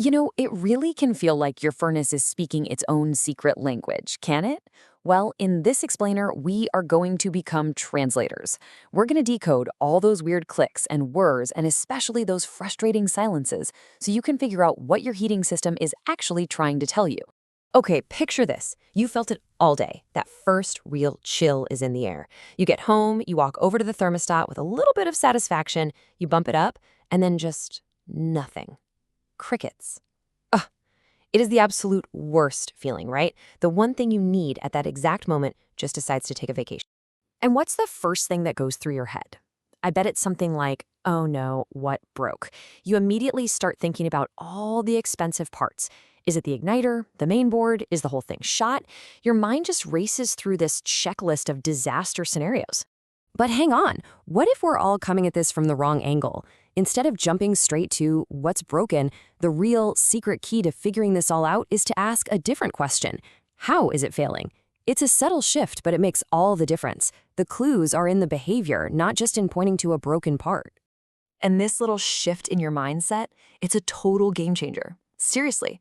You know, it really can feel like your furnace is speaking its own secret language, can it? Well, in this explainer, we are going to become translators. We're going to decode all those weird clicks and whirs, and especially those frustrating silences, so you can figure out what your heating system is actually trying to tell you. Okay, picture this. You felt it all day. That first real chill is in the air. You get home, you walk over to the thermostat with a little bit of satisfaction, you bump it up, and then just nothing. Crickets. Ugh, it is the absolute worst feeling, right? The one thing you need at that exact moment just decides to take a vacation. And what's the first thing that goes through your head? I bet it's something like, oh no, what broke? You immediately start thinking about all the expensive parts. Is it the igniter, the main board? Is the whole thing shot? Your mind just races through this checklist of disaster scenarios. But hang on, what if we're all coming at this from the wrong angle? Instead of jumping straight to what's broken, the real secret key to figuring this all out is to ask a different question. How is it failing? It's a subtle shift, but it makes all the difference. The clues are in the behavior, not just in pointing to a broken part. And this little shift in your mindset, it's a total game changer. Seriously.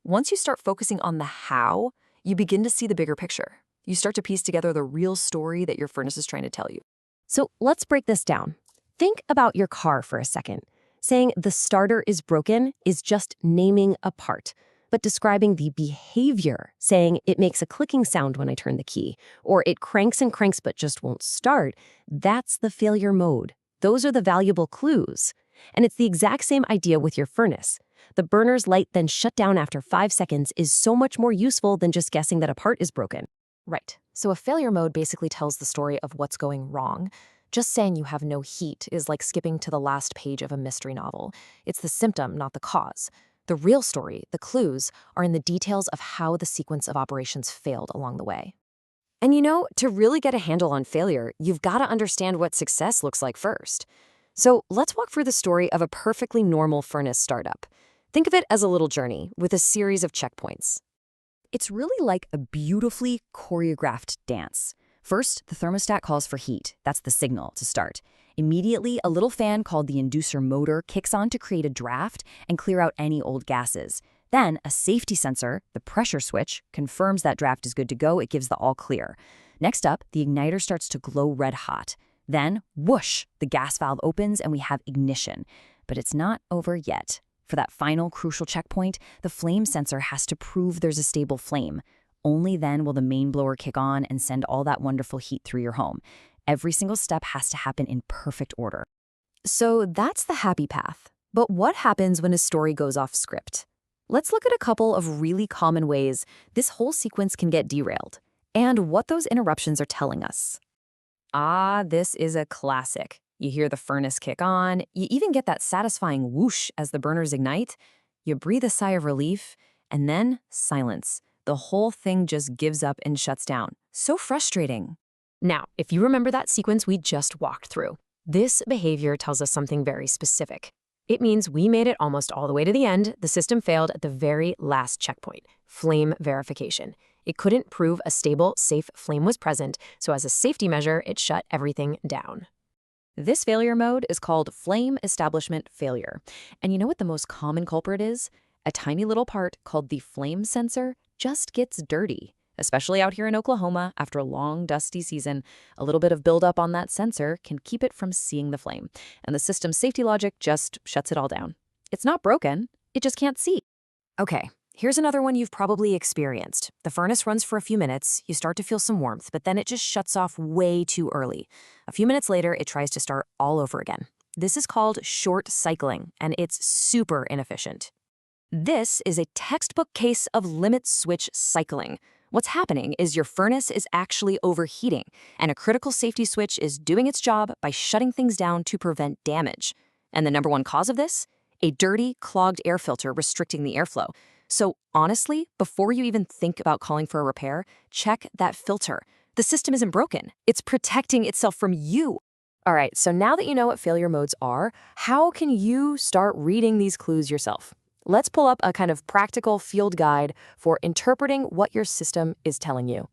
Once you start focusing on the how, you begin to see the bigger picture. You start to piece together the real story that your furnace is trying to tell you. So let's break this down. Think about your car for a second. Saying the starter is broken is just naming a part, but describing the behavior, saying it makes a clicking sound when I turn the key, or it cranks and cranks but just won't start, that's the failure mode. Those are the valuable clues. And it's the exact same idea with your furnace. The burner's light then shut down after 5 seconds is so much more useful than just guessing that a part is broken. Right. So a failure mode basically tells the story of what's going wrong. Just saying you have no heat is like skipping to the last page of a mystery novel. It's the symptom, not the cause. The real story, the clues, are in the details of how the sequence of operations failed along the way. And you know, to really get a handle on failure, you've got to understand what success looks like first. So let's walk through the story of a perfectly normal furnace startup. Think of it as a little journey with a series of checkpoints. It's really like a beautifully choreographed dance. First, the thermostat calls for heat. That's the signal to start. Immediately, a little fan called the inducer motor kicks on to create a draft and clear out any old gases. Then, a safety sensor, the pressure switch, confirms that draft is good to go. It gives the all clear. Next up, the igniter starts to glow red hot. Then, whoosh, the gas valve opens and we have ignition. But it's not over yet. For that final crucial checkpoint, the flame sensor has to prove there's a stable flame. Only then will the main blower kick on and send all that wonderful heat through your home. Every single step has to happen in perfect order. So that's the happy path. But what happens when a story goes off script? Let's look at a couple of really common ways this whole sequence can get derailed, and what those interruptions are telling us. Ah, this is a classic. You hear the furnace kick on, you even get that satisfying whoosh as the burners ignite. You breathe a sigh of relief, and then silence. The whole thing just gives up and shuts down. So frustrating. Now, if you remember that sequence we just walked through, this behavior tells us something very specific. It means we made it almost all the way to the end. The system failed at the very last checkpoint, flame verification. It couldn't prove a stable, safe flame was present, so as a safety measure, it shut everything down. This failure mode is called flame establishment failure. And you know what the most common culprit is? A tiny little part called the flame sensor just gets dirty. Especially out here in Oklahoma, after a long, dusty season, a little bit of buildup on that sensor can keep it from seeing the flame. And the system's safety logic just shuts it all down. It's not broken, it just can't see. Okay, here's another one you've probably experienced. The furnace runs for a few minutes, you start to feel some warmth, but then it just shuts off way too early. A few minutes later, it tries to start all over again. This is called short cycling, and it's super inefficient. This is a textbook case of limit switch cycling. What's happening is your furnace is actually overheating, and a critical safety switch is doing its job by shutting things down to prevent damage. And the number one cause of this? A dirty, clogged air filter restricting the airflow. So honestly, before you even think about calling for a repair, check that filter. The system isn't broken. It's protecting itself from you. All right, so now that you know what failure modes are, how can you start reading these clues yourself? Let's pull up a kind of practical field guide for interpreting what your system is telling you.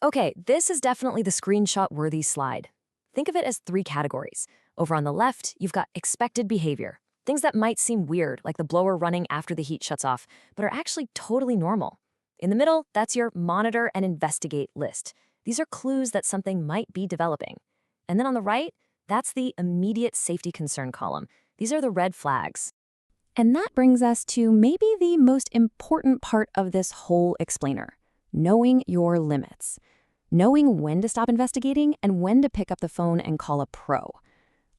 Okay, this is definitely the screenshot-worthy slide. Think of it as 3 categories. Over on the left, you've got expected behavior. Things that might seem weird, like the blower running after the heat shuts off, but are actually totally normal. In the middle, that's your monitor and investigate list. These are clues that something might be developing. And then on the right, that's the immediate safety concern column. These are the red flags. And that brings us to maybe the most important part of this whole explainer: knowing your limits. Knowing when to stop investigating and when to pick up the phone and call a pro.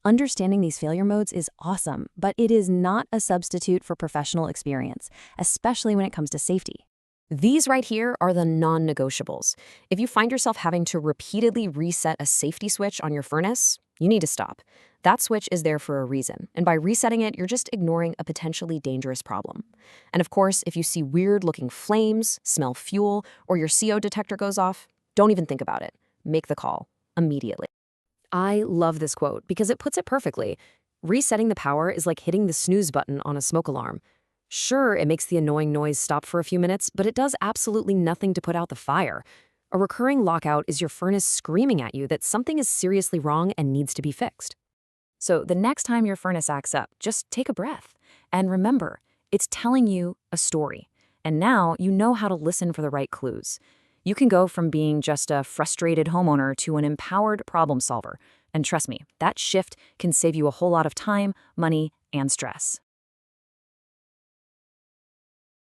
Understanding these failure modes is awesome, but it is not a substitute for professional experience, especially when it comes to safety. These right here are the non-negotiables. If you find yourself having to repeatedly reset a safety switch on your furnace, you need to stop. That switch is there for a reason, and by resetting it, you're just ignoring a potentially dangerous problem. And of course, if you see weird-looking flames, smell fuel, or your CO detector goes off, don't even think about it. Make the call immediately. I love this quote because it puts it perfectly. Resetting the power is like hitting the snooze button on a smoke alarm. Sure, it makes the annoying noise stop for a few minutes, but it does absolutely nothing to put out the fire. A recurring lockout is your furnace screaming at you that something is seriously wrong and needs to be fixed. So the next time your furnace acts up, just take a breath. And remember, it's telling you a story. And now you know how to listen for the right clues. You can go from being just a frustrated homeowner to an empowered problem solver. And trust me, that shift can save you a whole lot of time, money, and stress.